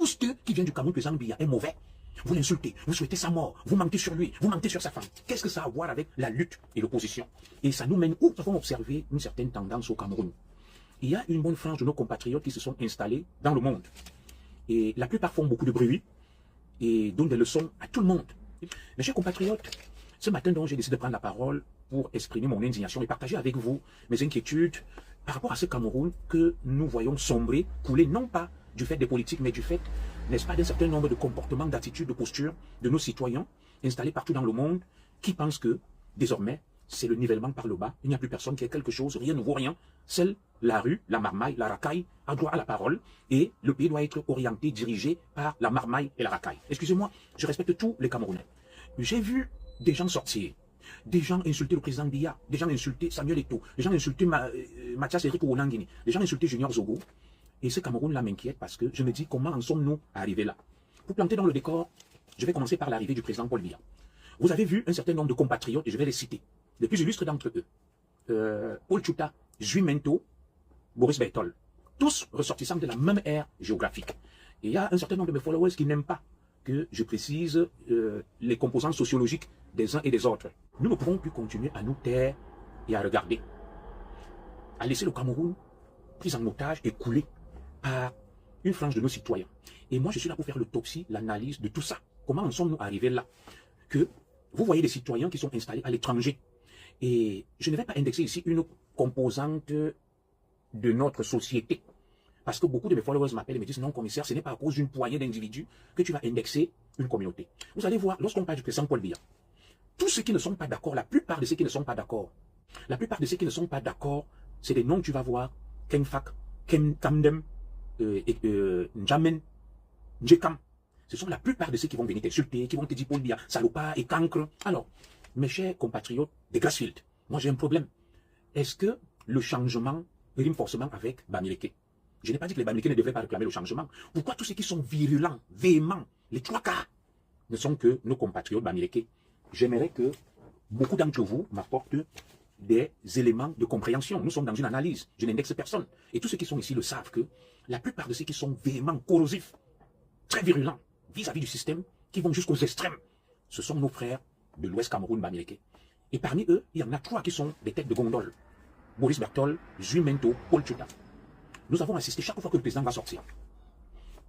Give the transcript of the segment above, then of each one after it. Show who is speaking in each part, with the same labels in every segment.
Speaker 1: Tout ce qui vient du Cameroun, président Biya, est mauvais. Vous l'insultez, vous souhaitez sa mort, vous mentez sur lui, vous mentez sur sa femme. Qu'est-ce que ça a à voir avec la lutte et l'opposition? Et ça nous mène où? Nous avons observé une certaine tendance au Cameroun. Il y a une bonne frange de nos compatriotes qui se sont installés dans le monde. Et la plupart font beaucoup de bruit et donnent des leçons à tout le monde. Mes chers compatriotes, ce matin donc j'ai décidé de prendre la parole pour exprimer mon indignation et partager avec vous mes inquiétudes par rapport à ce Cameroun que nous voyons sombrer, couler, non pas du fait des politiques, mais du fait, n'est-ce pas, d'un certain nombre de comportements, d'attitudes, de postures de nos citoyens installés partout dans le monde qui pensent que, désormais, c'est le nivellement par le bas. Il n'y a plus personne qui ait quelque chose, rien ne vaut rien. Seule la rue, la marmaille, la racaille a droit à la parole et le pays doit être orienté, dirigé par la marmaille et la racaille. Excusez-moi, je respecte tous les Camerounais. J'ai vu des gens sortir, des gens insulter le président Biya, des gens insulter Samuel Eto'o, des gens insulter Mathias Eric Ouonangini, des gens insulter Junior Zogo. Et ce Cameroun-là m'inquiète parce que je me dis comment en sommes-nous arrivés là. Pour planter dans le décor, je vais commencer par l'arrivée du président Paul Biya. Vous avez vu un certain nombre de compatriotes, et je vais les citer. Les plus illustres d'entre eux, Paul Tchouta, Zui Mento, Boris Bertol, tous ressortissants de la même ère géographique. Et il y a un certain nombre de mes followers qui n'aiment pas que je précise les composantes sociologiques des uns et des autres. Nous ne pouvons plus continuer à nous taire et à regarder, à laisser le Cameroun pris en otage et coulé par une frange de nos citoyens. Et moi, je suis là pour faire l'autopsie, l'analyse de tout ça. Comment en sommes-nous arrivés là? Que vous voyez des citoyens qui sont installés à l'étranger. Et je ne vais pas indexer ici une composante de notre société. Parce que beaucoup de mes followers m'appellent et me disent non, commissaire, ce n'est pas à cause d'une poignée d'individus que tu vas indexer une communauté. Vous allez voir, lorsqu'on parle du président Paul Biya, tous ceux qui ne sont pas d'accord, la plupart de ceux qui ne sont pas d'accord, c'est des noms que tu vas voir, Kenfak, Kamdem, Njamen, Njekam. Ce sont la plupart de ceux qui vont venir t'insulter, qui vont te dire Paul Biya, salopard et cancre. Alors, mes chers compatriotes de Grassfield, moi j'ai un problème. Est-ce que le changement rime forcément avec Bamileke? Je n'ai pas dit que les Bamileke ne devraient pas réclamer le changement. Pourquoi tous ceux qui sont virulents, véhéments, les trois quarts, ne sont que nos compatriotes Bamileke? J'aimerais que beaucoup d'entre vous m'apportent des éléments de compréhension. Nous sommes dans une analyse, je n'indexe personne. Et tous ceux qui sont ici le savent que la plupart de ceux qui sont véhéments, corrosifs, très virulents, vis-à-vis du système, qui vont jusqu'aux extrêmes, ce sont nos frères de l'Ouest Cameroun Bamileke. Et parmi eux, il y en a trois qui sont des têtes de gondole. Boris Bertol, Zui Mento, Paul Tchouta. Nous avons assisté chaque fois que le président va sortir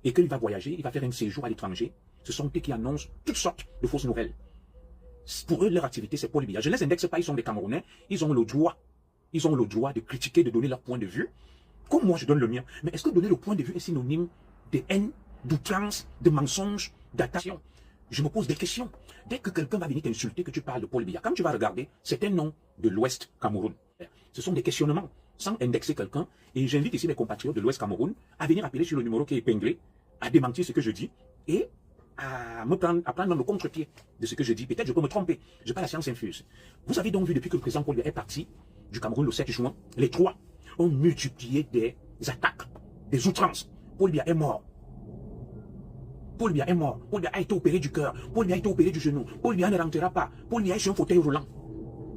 Speaker 1: et qu'il va voyager, il va faire un séjour à l'étranger. Ce sont eux qui annoncent toutes sortes de fausses nouvelles. Pour eux, leur activité, c'est Paul Biya. Je ne les indexe pas, ils sont des Camerounais. Ils ont le droit de critiquer, de donner leur point de vue. Comme moi, je donne le mien. Mais est-ce que donner le point de vue est synonyme de haine, d'outrance, de mensonge, d'attaque? Je me pose des questions. Dès que quelqu'un va venir t'insulter, que tu parles de Paul Biya, quand tu vas regarder, c'est un nom de l'Ouest Cameroun. Ce sont des questionnements, sans indexer quelqu'un. Et j'invite ici mes compatriotes de l'Ouest Cameroun à venir appeler sur le numéro qui est épinglé, à démentir ce que je dis et à prendre le contre-pied de ce que je dis. Peut-être je peux me tromper. Je n'ai pas la science infuse. Vous avez donc vu depuis que le président Paul Biya est parti du Cameroun le 7 juin, les trois ont multiplié des attaques, des outrances. Paul Biya est mort. Paul Biya est mort. Paul Biya a été opéré du cœur. Paul Biya a été opéré du genou. Paul Biya ne rentrera pas. Paul Biya est sur un fauteuil roulant.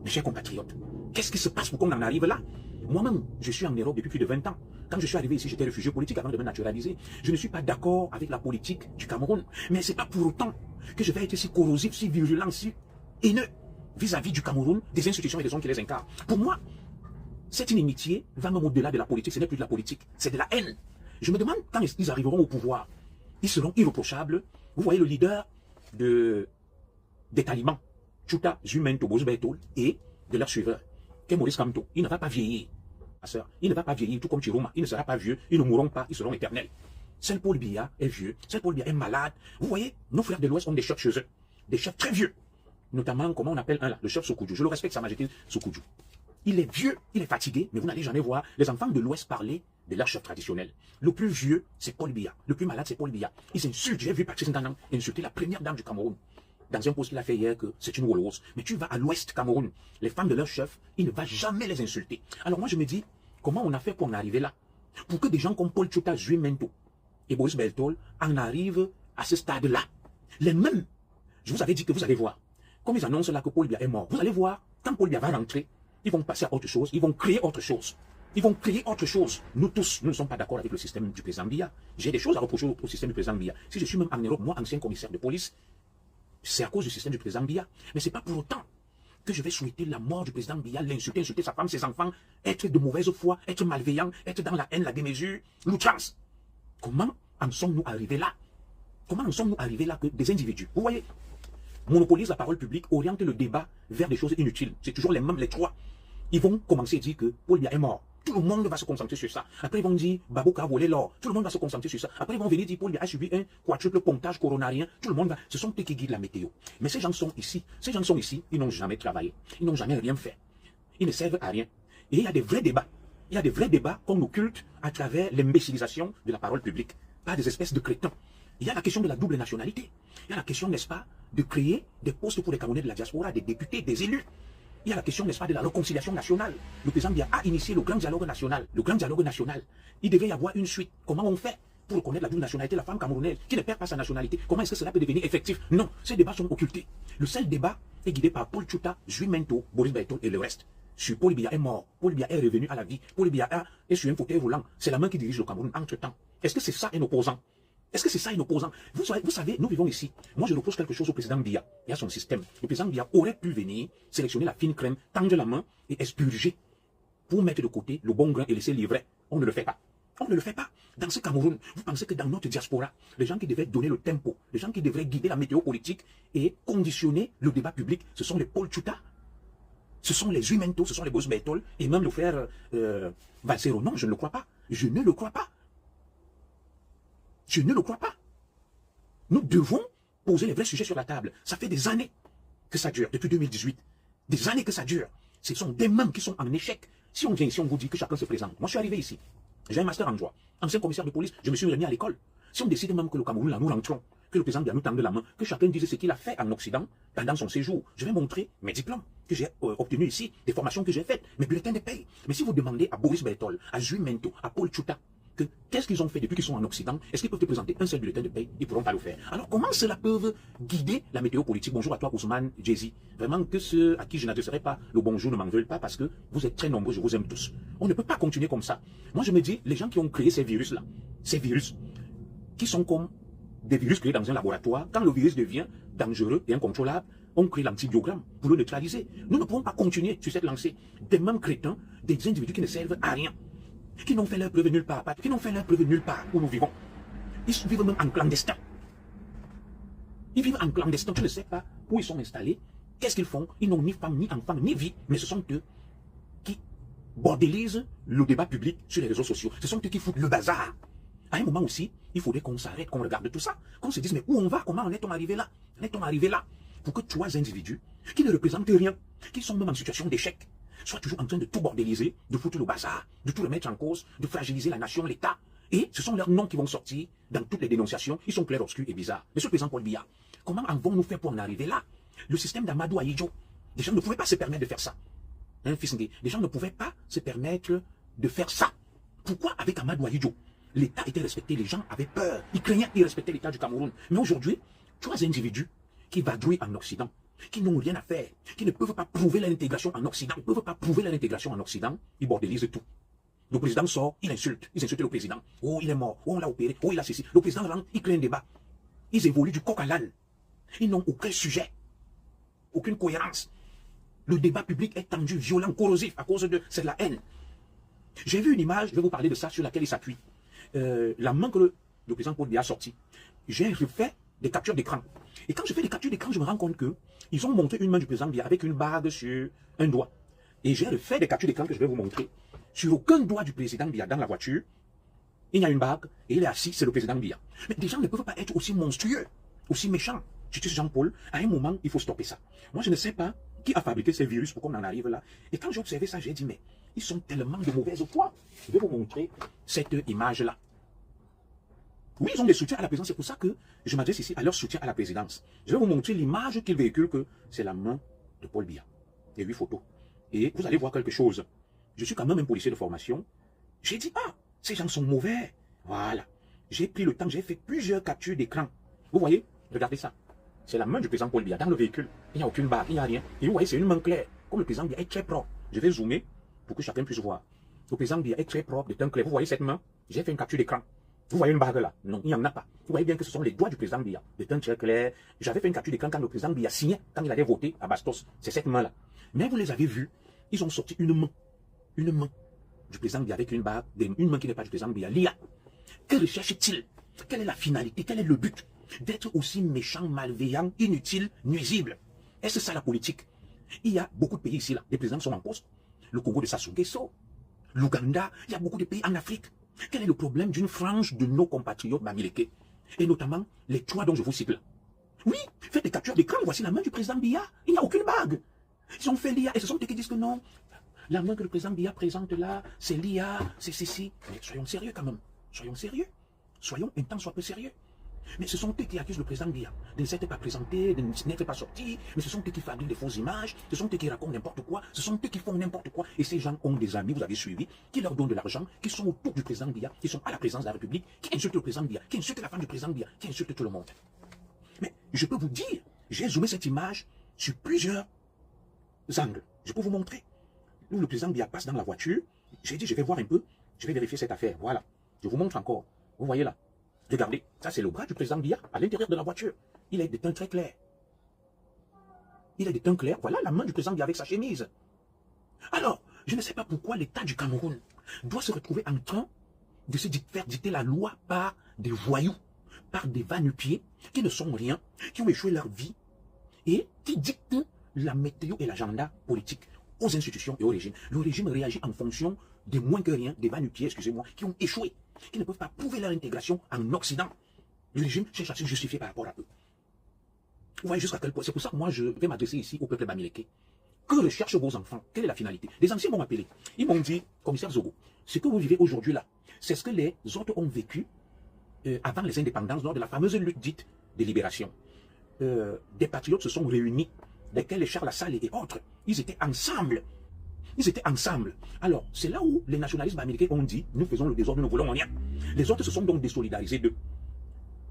Speaker 1: Mes chers compatriotes, qu'est-ce qui se passe pour qu'on en arrive là? Moi-même, je suis en Europe depuis plus de 20 ans. Quand je suis arrivé ici, j'étais réfugié politique avant de me naturaliser. Je ne suis pas d'accord avec la politique du Cameroun. Mais ce n'est pas pour autant que je vais être si corrosif, si virulent, si haineux vis-à-vis du Cameroun, des institutions et des hommes qui les incarnent. Pour moi, cette inimitié va même au-delà de la politique. Ce n'est plus de la politique, c'est de la haine. Je me demande quand ils arriveront au pouvoir. Ils seront irréprochables. Vous voyez le leader des talibans, Tchouta, Zui Mento, Boris Bertol, et de leurs suiveurs, qu'est Maurice Kamto. Il ne va pas vieillir, ma soeur. Il ne va pas vieillir, tout comme Chiroma. Il ne sera pas vieux. Ils ne mourront pas, ils seront éternels. Seul Paul Biya est vieux. Seul Paul Biya est malade. Vous voyez, nos frères de l'Ouest ont des chefs chez eux. Des chefs très vieux. Notamment, comment on appelle un là, le chef Sokoudjou. Je le respecte, Sa Majesté Sokoudjou. Il est vieux, il est fatigué, mais vous n'allez jamais voir les enfants de l'Ouest parler de leur chef traditionnel. Le plus vieux, c'est Paul Biya. Le plus malade, c'est Paul Biya. Ils insultent. J'ai vu Patrice Ntanang insulter la première dame du Cameroun. Dans un post qu'il a fait hier que c'est une Wollos. Mais tu vas à l'Ouest Cameroun, les femmes de leur chef, il ne va jamais les insulter. Alors moi je me dis, comment on a fait pour en arriver là? Pour que des gens comme Paul Tchouta, Zui Mento et Boris Bertol en arrivent à ce stade-là. Les mêmes, je vous avais dit que vous allez voir, comme ils annoncent là que Paul Biya est mort, vous allez voir, quand Paul Biya va rentrer, ils vont passer à autre chose, ils vont créer autre chose. Ils vont créer autre chose. Nous tous, nous ne sommes pas d'accord avec le système du président Biya. J'ai des choses à reprocher au système du président Biya. Si je suis même en Europe, moi, ancien commissaire de police, c'est à cause du système du président Biya. Mais ce n'est pas pour autant que je vais souhaiter la mort du président Biya, l'insulter, insulter sa femme, ses enfants, être de mauvaise foi, être malveillant, être dans la haine, la démesure, l'outrance. Comment en sommes-nous arrivés là? Comment en sommes-nous arrivés là que des individus, vous voyez, monopolisent la parole publique, orientent le débat vers des choses inutiles. C'est toujours les mêmes, les trois. Ils vont commencer à dire que Paul Biya est mort. Tout le monde va se concentrer sur ça. Après, ils vont dire Babouka a volé l'or. Tout le monde va se concentrer sur ça. Après, ils vont venir dire Paul Biya a subi un quadruple pontage coronarien. Tout le monde va. Ce sont eux qui guident la météo. Mais ces gens sont ici. Ces gens sont ici. Ils n'ont jamais travaillé. Ils n'ont jamais rien fait. Ils ne servent à rien. Et il y a des vrais débats. Il y a des vrais débats qu'on occulte à travers l'imbécilisation de la parole publique. Pas des espèces de crétins. Il y a la question de la double nationalité. Il y a la question, n'est-ce pas, de créer des postes pour les Camerounais de la diaspora, des députés, des élus. Il y a la question, n'est-ce pas, de la réconciliation nationale. Le président Biya a initié le grand dialogue national. Le grand dialogue national. Il devait y avoir une suite. Comment on fait pour reconnaître la double nationalité, la femme camerounaise qui ne perd pas sa nationalité? Comment est-ce que cela peut devenir effectif? Non, ces débats sont occultés. Le seul débat est guidé par Paul Tchouta, Juimento, Boris Bertol et le reste. Sur Paul Biya est mort, Paul Biya est revenu à la vie, Paul Biya est sur un fauteuil roulant. C'est la main qui dirige le Cameroun entre-temps. Est-ce que c'est ça un opposant? Est-ce que c'est ça un opposant? Vous savez, nous vivons ici. Moi, je repose quelque chose au président Biya et à son système. Le président Biya aurait pu venir sélectionner la fine crème, tendre la main et expurger pour mettre de côté le bon grain et laisser livrer. On ne le fait pas. On ne le fait pas. Dans ce Cameroun, vous pensez que dans notre diaspora, les gens qui devaient donner le tempo, les gens qui devraient guider la météo politique et conditionner le débat public, ce sont les Paul Tchouta, ce sont les Juimento, ce sont les Boris Bertol et même le frère Valsero. Non, je ne le crois pas. Je ne le crois pas. Je ne le crois pas. Nous devons poser les vrais sujets sur la table. Ça fait des années que ça dure, depuis 2018. Des années que ça dure. Ce sont des mêmes qui sont en échec. Si on vient ici, on vous dit que chacun se présente. Moi, je suis arrivé ici. J'ai un master en droit. Ancien commissaire de police, je me suis remis à l'école. Si on décide même que le Cameroun, là, nous rentrons, que le président Biya nous tende la main, que chacun dise ce qu'il a fait en Occident pendant son séjour, je vais montrer mes diplômes que j'ai obtenus ici, des formations que j'ai faites, mes bulletins de paye. Mais si vous demandez à Boris Bertol, à Juimento, à Paul Tchouta, qu'est-ce qu'ils ont fait depuis qu'ils sont en Occident? Est-ce qu'ils peuvent te présenter un seul bulletin de paye? Ils ne pourront pas le faire. Alors comment cela peut guider la météo politique? Bonjour à toi Ousmane Jay-Z. Vraiment que ceux à qui je n'adresserai pas le bonjour ne m'en veulent pas parce que vous êtes très nombreux, je vous aime tous. On ne peut pas continuer comme ça. Moi je me dis, les gens qui ont créé ces virus-là, ces virus, qui sont comme des virus créés dans un laboratoire, quand le virus devient dangereux et incontrôlable, on crée l'antibiogramme pour le neutraliser. Nous ne pouvons pas continuer sur cette lancée. Des mêmes crétins, des individus qui ne servent à rien, qui n'ont fait leur preuve nulle part, qui n'ont fait leur preuve nulle part où nous vivons. Ils vivent même en clandestin. Ils vivent en clandestin, tu ne sais pas où ils sont installés, qu'est-ce qu'ils font, ils n'ont ni femme, ni enfant, ni vie, mais ce sont eux qui bordélisent le débat public sur les réseaux sociaux. Ce sont eux qui foutent le bazar. À un moment aussi, il faudrait qu'on s'arrête, qu'on regarde tout ça, qu'on se dise, mais où on va, comment en est-on arrivé là? En est-on arrivé là? Pour que trois individus qui ne représentent rien, qui sont même en situation d'échec, soit toujours en train de tout bordéliser, de foutre le bazar, de tout remettre en cause, de fragiliser la nation, l'État. Et ce sont leurs noms qui vont sortir dans toutes les dénonciations. Ils sont clairs-obscurs et bizarres. Monsieur le président Paul Biya, comment avons-nous fait pour en arriver là? Le système d'Amadou Ahidjo, les gens ne pouvaient pas se permettre de faire ça. Hein, fils Ndé, les gens ne pouvaient pas se permettre de faire ça. Pourquoi avec Amadou Ahidjo, l'État était respecté, les gens avaient peur, ils craignaient et respectaient l'État du Cameroun. Mais aujourd'hui, trois individus qui vadrouillent en Occident, qui n'ont rien à faire, qui ne peuvent pas prouver leur intégration en Occident, ils ne peuvent pas prouver leur intégration en Occident, ils bordélisent tout. Le président sort, il insulte, ils insultent le président. Oh, il est mort, oh, on l'a opéré, oh, il a ceci. Le président rentre, il crée un débat. Ils évoluent du coq à l'âne. Ils n'ont aucun sujet, aucune cohérence. Le débat public est tendu, violent, corrosif, à cause de c'est la haine. J'ai vu une image, je vais vous parler de ça, sur laquelle il s'appuie. La main que le président Paul Biya a sortie. J'ai refait des captures d'écran. Et quand je fais des captures d'écran, je me rends compte que ils ont montré une main du président Biya avec une bague sur un doigt. Et j'ai refait des captures d'écran que je vais vous montrer. Sur aucun doigt du président Biya dans la voiture, il y a une bague et il est assis, c'est le président Biya. Mais des gens ne peuvent pas être aussi monstrueux, aussi méchants. Je suis Jean-Paul, à un moment, il faut stopper ça. Moi, je ne sais pas qui a fabriqué ces virus pour qu'on en arrive là. Et quand j'ai observé ça, j'ai dit, mais ils sont tellement de mauvaise foi. Je vais vous montrer cette image-là. Oui, ils ont des soutiens à la présidence, c'est pour ça que je m'adresse ici à leur soutien à la présidence. Je vais vous montrer l'image qu'ils véhiculent, que c'est la main de Paul Biya. Il y a 8 photos. Et vous allez voir quelque chose. Je suis quand même un policier de formation. J'ai dit, ah, ces gens sont mauvais. Voilà. J'ai pris le temps, j'ai fait plusieurs captures d'écran. Vous voyez, regardez ça. C'est la main du président Paul Biya dans le véhicule. Il n'y a aucune barre, il n'y a rien. Et vous voyez, c'est une main claire. Comme le président Biya est très propre. Je vais zoomer pour que chacun puisse voir. Le président Biya est très propre, de teint clair. Vous voyez cette main? J'ai fait une capture d'écran. Vous voyez une bague là? Non, il n'y en a pas. Vous voyez bien que ce sont les doigts du président Biya, de teint très clair. J'avais fait une capture d'écran quand le président Biya signait, quand il allait voter à Bastos. C'est cette main-là. Mais vous les avez vus, ils ont sorti une main du président Biya avec une bague, une main qui n'est pas du président Biya. L'IA. Que recherche-t-il? Quelle est la finalité? Quel est le but d'être aussi méchant, malveillant, inutile, nuisible? Est-ce ça la politique? Il y a beaucoup de pays ici, là. Les présidents sont en poste. Le Congo de Sassou Nguesso, l'Ouganda, il y a beaucoup de pays en Afrique. Quel est le problème d'une frange de nos compatriotes bamileke? Et notamment les trois dont je vous cite là. Oui, faites des captures d'écran, voici la main du président Biya. Il n'y a aucune bague. Ils ont fait l'IA et ce sont eux qui disent que non. La main que le président Biya présente là, c'est l'IA, c'est ceci. Mais soyons sérieux quand même. Soyons sérieux. Soyons un temps soit peu sérieux. Mais ce sont eux qui accusent le président Biya de ne s'être pas présenté, de n'être pas sorti. Mais ce sont eux qui fabriquent des fausses images. Ce sont eux qui racontent n'importe quoi. Ce sont eux qui font n'importe quoi. Et ces gens ont des amis, vous avez suivi, qui leur donnent de l'argent, qui sont autour du président Biya, qui sont à la présidence de la République, qui insultent le président Biya, qui insultent la femme du président Biya, qui insultent tout le monde. Mais je peux vous dire, j'ai zoomé cette image sur plusieurs angles. Je peux vous montrer. Où le président Biya passe dans la voiture. J'ai dit, je vais voir un peu, je vais vérifier cette affaire. Voilà. Je vous montre encore. Vous voyez là. Regardez, ça c'est le bras du président Biya à l'intérieur de la voiture. Il est de teint très clair. Il est de teint clair. Voilà la main du président Biya avec sa chemise. Alors, je ne sais pas pourquoi l'État du Cameroun doit se retrouver en train de se faire dicter la loi par des voyous, par des va-nu-pieds qui ne sont rien, qui ont échoué leur vie et qui dictent la météo et l'agenda politique aux institutions et au régime. Le régime réagit en fonction des moins que rien, des va-nu-pieds, excusez-moi, qui ont échoué, qui ne peuvent pas prouver leur intégration en Occident. Le régime cherche à se justifier par rapport à eux. Vous voyez jusqu'à quel point. C'est pour ça que moi, je vais m'adresser ici au peuple bamileke. Que recherchent vos enfants? Quelle est la finalité? Les anciens m'ont appelé. Ils m'ont dit, commissaire Zogo, ce que vous vivez aujourd'hui là, c'est ce que les autres ont vécu avant les indépendances, lors de la fameuse lutte dite de libération. Des patriotes se sont réunis, desquels les Charles Lassalle et autres, ils étaient ensemble. Ils étaient ensemble. Alors, c'est là où les nationalistes américains ont dit, nous faisons le désordre, nous voulons rien. Les autres se sont donc désolidarisés d'eux.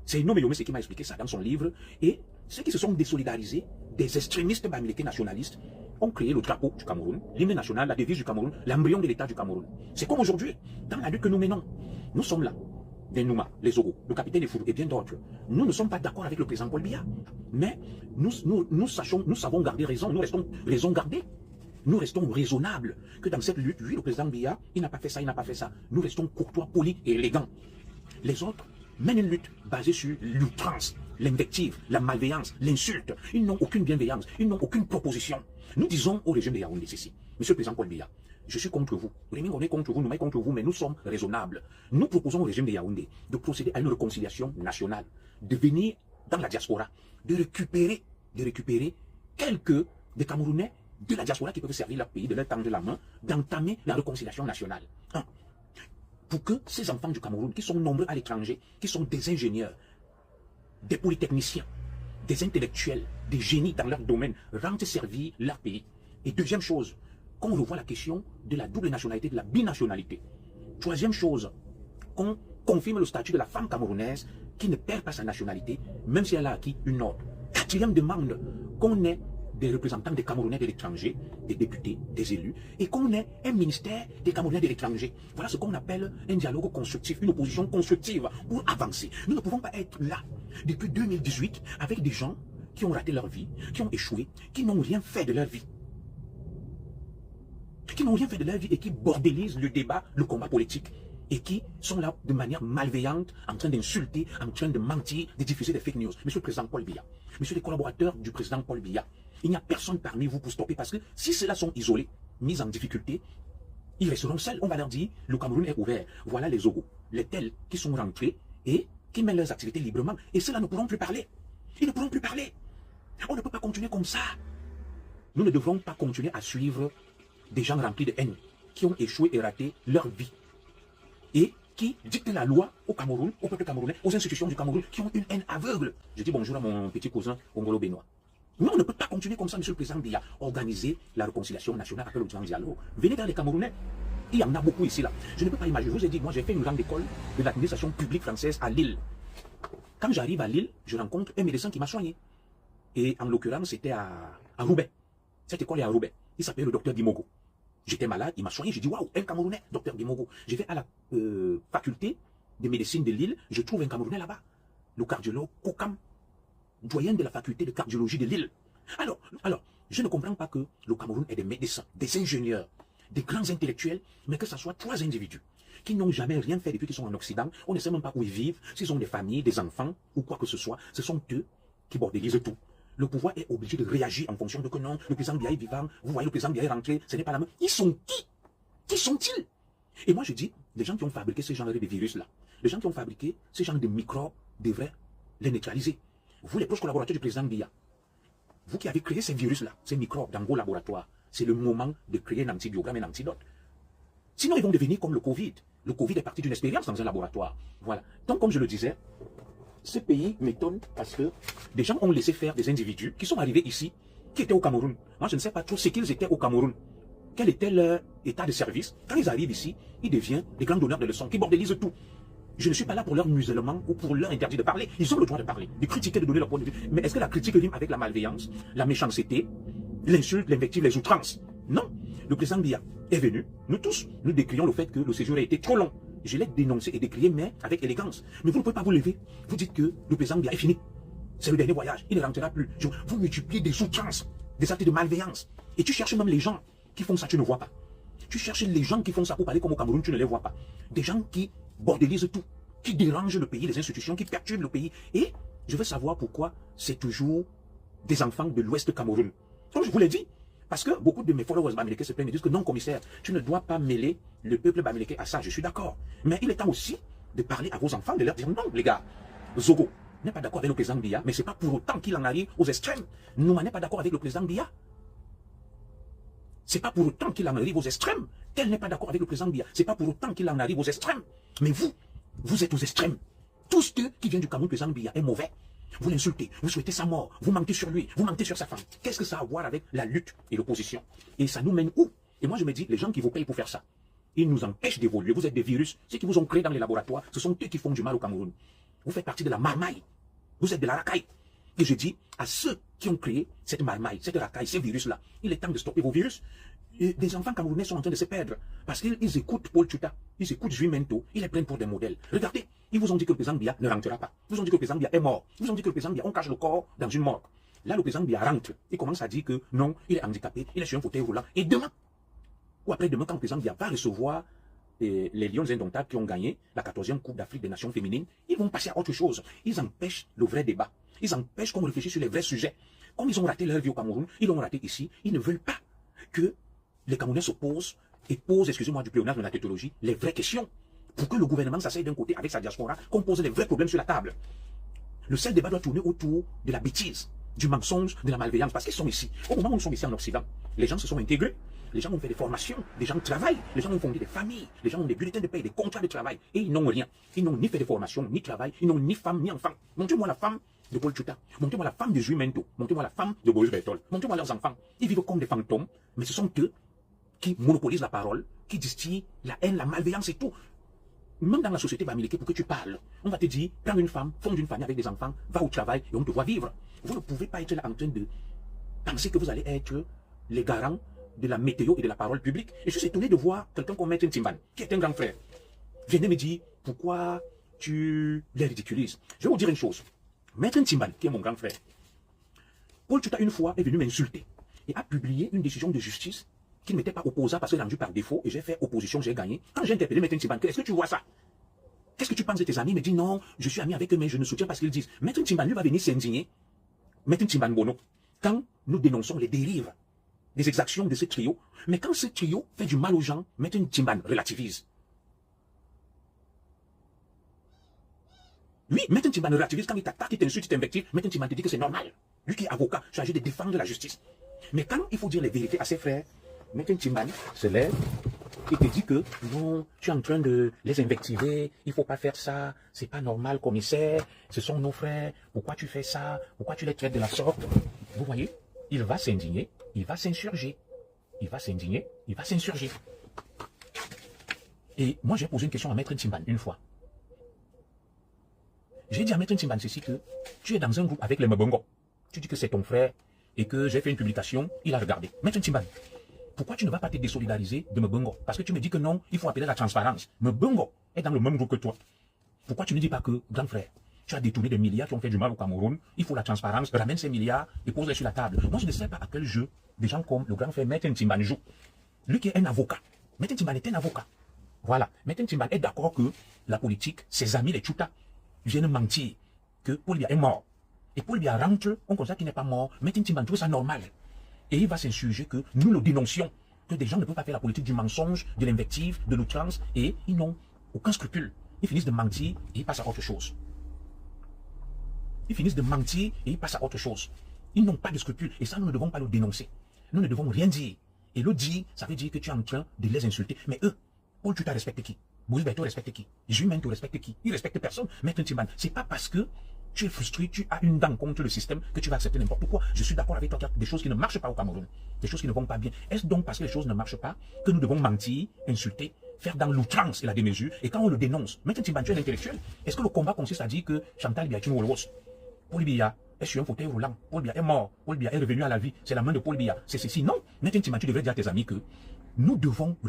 Speaker 1: C'est Inome Yomese qui m'a expliqué ça dans son livre. Et ceux qui se sont désolidarisés, des extrémistes américains nationalistes, ont créé le drapeau du Cameroun, l'hymne national, la devise du Cameroun, l'embryon de l'État du Cameroun. C'est comme aujourd'hui, dans la lutte que nous menons. Nous sommes là. Des Nouma, les Zogo, le capitaine Foudou et bien d'autres. Nous ne sommes pas d'accord avec le président Paul Biya. Mais nous savons garder raison, nous restons raison gardée. Nous restons raisonnables que dans cette lutte, oui, le président Biya, il n'a pas fait ça, il n'a pas fait ça. Nous restons courtois, polis et élégants. Les autres mènent une lutte basée sur l'outrance, l'invective, la malveillance, l'insulte. Ils n'ont aucune bienveillance, ils n'ont aucune proposition. Nous disons au régime de Yaoundé ceci, monsieur le président Paul Biya, je suis contre vous, on est contre vous, nous sommes contre vous, mais nous sommes raisonnables. Nous proposons au régime de Yaoundé de procéder à une réconciliation nationale, de venir dans la diaspora, de récupérer quelques des Camerounais de la diaspora qui peuvent servir leur pays, de leur tendre la main, d'entamer la réconciliation nationale. Pour que ces enfants du Cameroun, qui sont nombreux à l'étranger, qui sont des ingénieurs, des polytechniciens, des intellectuels, des génies dans leur domaine, rentrent servir leur pays. Et deuxième chose, qu'on revoie la question de la double nationalité, de la binationalité. Troisième chose, qu'on confirme le statut de la femme camerounaise qui ne perd pas sa nationalité, même si elle a acquis une autre. Quatrième demande, qu'on ait des représentants des Camerounais de l'étranger, des députés, des élus, et qu'on ait un ministère des Camerounais de l'étranger. Voilà ce qu'on appelle un dialogue constructif, une opposition constructive pour avancer. Nous ne pouvons pas être là depuis 2018 avec des gens qui ont raté leur vie, qui ont échoué, qui n'ont rien fait de leur vie. Qui n'ont rien fait de leur vie et qui bordélisent le débat, le combat politique. Et qui sont là de manière malveillante, en train d'insulter, en train de mentir, de diffuser des fake news. Monsieur le président Paul Biya, monsieur les collaborateurs du président Paul Biya, il n'y a personne parmi vous pour stopper parce que si ceux-là sont isolés, mis en difficulté, ils resteront seuls. On va leur dire, le Cameroun est ouvert. Voilà les Zogo, les tels qui sont rentrés et qui mènent leurs activités librement. Et ceux-là ne pourront plus parler. Ils ne pourront plus parler. On ne peut pas continuer comme ça. Nous ne devrons pas continuer à suivre des gens remplis de haine, qui ont échoué et raté leur vie. Et qui dictent la loi au Cameroun, au peuple camerounais, aux institutions du Cameroun, qui ont une haine aveugle. Je dis bonjour à mon petit cousin congolo-bénois. Nous, on ne peut pas continuer comme ça, monsieur le président Biya. Organiser la réconciliation nationale, appel au dialogue. Venez vers les Camerounais. Il y en a beaucoup ici, là. Je ne peux pas imaginer. Je vous ai dit, moi, j'ai fait une grande école de l'administration publique française à Lille. Quand j'arrive à Lille, je rencontre un médecin qui m'a soigné. Et en l'occurrence, c'était à Roubaix. Cette école est à Roubaix. Il s'appelle le docteur Dimogo. J'étais malade, il m'a soigné, j'ai dit waouh, un Camerounais, docteur Guimogo. Je vais à la faculté de médecine de Lille, je trouve un Camerounais là-bas, le cardiologue Kokam, doyen de la faculté de cardiologie de Lille. Alors, je ne comprends pas que le Cameroun ait des médecins, des ingénieurs, des grands intellectuels, mais que ce soit 3 individus qui n'ont jamais rien fait depuis qu'ils sont en Occident. On ne sait même pas où ils vivent, s'ils ont des familles, des enfants ou quoi que ce soit. Ce sont eux qui bordélisent tout. Le pouvoir est obligé de réagir en fonction de que non, le président Biya est vivant, vous voyez le président Biya est rentré, ce n'est pas la même. Ils sont qui? Qui sont-ils? Et moi je dis, les gens qui ont fabriqué ce genre de virus-là, les gens qui ont fabriqué ce genre de microbes devraient les neutraliser. Vous, les proches collaborateurs du président Biya, vous qui avez créé ces virus-là, ces microbes dans vos laboratoires, c'est le moment de créer un antibiogramme, un antidote. Sinon, ils vont devenir comme le Covid. Le Covid est parti d'une expérience dans un laboratoire. Voilà. Donc, comme je le disais, ce pays m'étonne parce que des gens ont laissé faire des individus qui sont arrivés ici, qui étaient au Cameroun. Moi, je ne sais pas trop ce qu'ils étaient au Cameroun. Quel était leur état de service? Quand ils arrivent ici, ils deviennent des grands donneurs de leçons, qui bordélisent tout. Je ne suis pas là pour leur musulman ou pour leur interdire de parler. Ils ont le droit de parler, de critiquer, de donner leur point de vue. Mais est-ce que la critique rime avec la malveillance, la méchanceté, l'insulte, l'invective, les outrances? Non. Le président Biya est venu. Nous tous, nous décrions le fait que le séjour a été trop long. Je l'ai dénoncé et décrié, mais avec élégance. Mais vous ne pouvez pas vous lever. Vous dites que le président Biya est fini. C'est le dernier voyage. Il ne rentrera plus. Vous multipliez des outrances, des actes de malveillance. Et tu cherches même les gens qui font ça, tu ne vois pas. Tu cherches les gens qui font ça pour parler comme au Cameroun, tu ne les vois pas. Des gens qui bordélisent tout, qui dérangent le pays, les institutions, qui perturbent le pays. Et je veux savoir pourquoi c'est toujours des enfants de l'Ouest Cameroun. Comme je vous l'ai dit, parce que beaucoup de mes followers bamileke se plaignent et disent que non, commissaire, tu ne dois pas mêler le peuple bamileke à ça. Je suis d'accord. Mais il est temps aussi de parler à vos enfants, de leur dire non, les gars. Zogo n'est pas d'accord avec le président Biya, mais ce n'est pas pour autant qu'il en arrive aux extrêmes. Nouma n'est pas d'accord avec le président Biya. Ce n'est pas pour autant qu'il en arrive aux extrêmes. Tel n'est pas d'accord avec le président Biya. Ce n'est pas pour autant qu'il en arrive aux extrêmes. Mais vous êtes aux extrêmes. Tous ceux qui viennent du Cameroun, le président Biya est mauvais. Vous l'insultez, vous souhaitez sa mort, vous mentez sur lui, vous mentez sur sa femme. Qu'est-ce que ça a à voir avec la lutte et l'opposition? Et ça nous mène où? Et moi je me dis, les gens qui vous payent pour faire ça, ils nous empêchent d'évoluer. Vous êtes des virus, ceux qui vous ont créé dans les laboratoires, ce sont eux qui font du mal au Cameroun. Vous faites partie de la marmaille. Vous êtes de la racaille. Et je dis à ceux qui ont créé cette marmaille, cette racaille, ces virus-là, il est temps de stopper vos virus. Et des enfants camerounais sont en train de se perdre parce qu'ils écoutent Paul Tchouta, ils écoutent Jules Mento, ils les prennent pour des modèles. Regardez, ils vous ont dit que le président Biya ne rentrera pas. Ils vous ont dit que le président Biya est mort. Ils vous ont dit que le président Biya, on cache le corps dans une morgue. Là, le président Biya rentre. Il commence à dire que non, il est handicapé, il est sur un fauteuil roulant. Et demain, ou après-demain, quand le président Biya va recevoir les Lions indomptables qui ont gagné la 14e Coupe d'Afrique des Nations féminines, ils vont passer à autre chose. Ils empêchent le vrai débat. Ils empêchent qu'on réfléchisse sur les vrais sujets. Comme ils ont raté leur vie au Cameroun, ils l'ont raté ici. Ils ne veulent pas que les Camerounais se posent et posent, excusez-moi du pléonasme de la tétologie, les vraies questions. Pour que le gouvernement s'asseye d'un côté avec sa diaspora, qu'on pose les vrais problèmes sur la table. Le seul débat doit tourner autour de la bêtise, du mensonge, de la malveillance. Parce qu'ils sont ici. Au moment où nous sommes ici en Occident, les gens se sont intégrés. Les gens ont fait des formations, les gens travaillent, les gens ont fondé des familles, les gens ont des bulletins de paie, des contrats de travail. Et ils n'ont rien. Ils n'ont ni fait de formation, ni travail, ils n'ont ni femme, ni enfant. Montrez-moi la femme de Paul Tchouta. Montrez-moi la femme de Jules Mento. Montrez-moi la femme de Boris Bertol. Montrez-moi leurs enfants. Ils vivent comme des fantômes, mais ce sont eux qui monopolisent la parole, qui distillent la haine, la malveillance et tout. Même dans la société bamileke, pour que tu parles, on va te dire, prends une femme, fonde une famille avec des enfants, va au travail et on te voit vivre. Vous ne pouvez pas être là en train de penser que vous allez être les garants de la météo et de la parole publique. Et je suis étonné de voir quelqu'un comme Maître Ntimban, qui est un grand frère. Venez me dire, pourquoi tu les ridiculises? Je vais vous dire une chose. Maître Ntimban, qui est mon grand frère, Paul Tchouta une fois est venu m'insulter et a publié une décision de justice qui ne m'était pas opposable parce que rendu par défaut et j'ai fait opposition, j'ai gagné. Quand j'ai interpellé Maître Ntimban, est-ce que tu vois ça? Qu'est-ce que tu penses de tes amis? Il me dit non, je suis ami avec eux, mais je ne soutiens pas ce qu'ils disent. Maître Ntimban, lui, va venir s'indigner. Maître Ntimban Bono, quand nous dénonçons les dérives des exactions de ce trio, mais quand ce trio fait du mal aux gens, Maître Ntimban relativise. Oui, Maître Ntimban relativise quand il t'attaque, il t'insulte, il t'invective. Maître Ntimban te dit que c'est normal. Lui qui est avocat, chargé de défendre la justice. Mais quand il faut dire les vérités à ses frères, Maître Ntimban se lève et te dit que non, tu es en train de les invectiver, il ne faut pas faire ça, c'est pas normal, commissaire, ce sont nos frères, pourquoi tu fais ça, pourquoi tu les traites de la sorte? Vous voyez, il va s'indigner, il va s'insurger. Il va s'indigner, il va s'insurger. Et moi, j'ai posé une question à Maître Ntimban une fois. J'ai dit à Maître Ntimban ceci que tu es dans un groupe avec les Mbongo. Tu dis que c'est ton frère et que j'ai fait une publication, il a regardé. Maître Ntimban, pourquoi tu ne vas pas te désolidariser de Mbongo? Parce que tu me dis que non, il faut appeler la transparence. Mbongo est dans le même groupe que toi. Pourquoi tu ne dis pas que, grand frère, tu as détourné des milliards qui ont fait du mal au Cameroun, il faut la transparence, ramène ces milliards et pose-les sur la table. Moi, je ne sais pas à quel jeu des gens comme le grand frère Maître Ntimban joue. Lui qui est un avocat. Maître Ntimban est un avocat. Voilà. Maître Ntimban est d'accord que la politique, ses amis, les Tchouta, viennent mentir que Paul Biya est mort. Et Paul Biya rentre, on constate qu'il n'est pas mort. Maître Ntimban trouve ça normal. Et il va s'insurger que nous le dénoncions, que des gens ne peuvent pas faire la politique du mensonge, de l'invective, de l'outrance, et ils n'ont aucun scrupule. Ils finissent de mentir et ils passent à autre chose. Ils finissent de mentir et ils passent à autre chose. Ils n'ont pas de scrupules. Et ça, nous ne devons pas le dénoncer. Nous ne devons rien dire. Et le dire, ça veut dire que tu es en train de les insulter. Mais eux, Paul Tchouta respecte qui? Boris Berto respecte qui? Jules respecte qui? Il respecte personne. Maître Ntimban, c'est pas parce que tu es frustré, tu as une dent contre le système que tu vas accepter n'importe quoi. Je suis d'accord avec toi qu'il y a des choses qui ne marchent pas au Cameroun. Des choses qui ne vont pas bien. Est-ce donc parce que les choses ne marchent pas que nous devons mentir, insulter, faire dans l'outrance et la démesure? Et quand on le dénonce, Maître Ntimban, tu es intellectuel. Est-ce que le combat consiste à dire que Chantal Biya est une Wolwos? Paul Biya est sur un fauteuil roulant. Paul Biya est mort. Paul Biya est revenu à la vie. C'est la main de Paul Biya. C'est ceci. Non. Maître Ntimban, tu devrais dire à tes amis que nous devons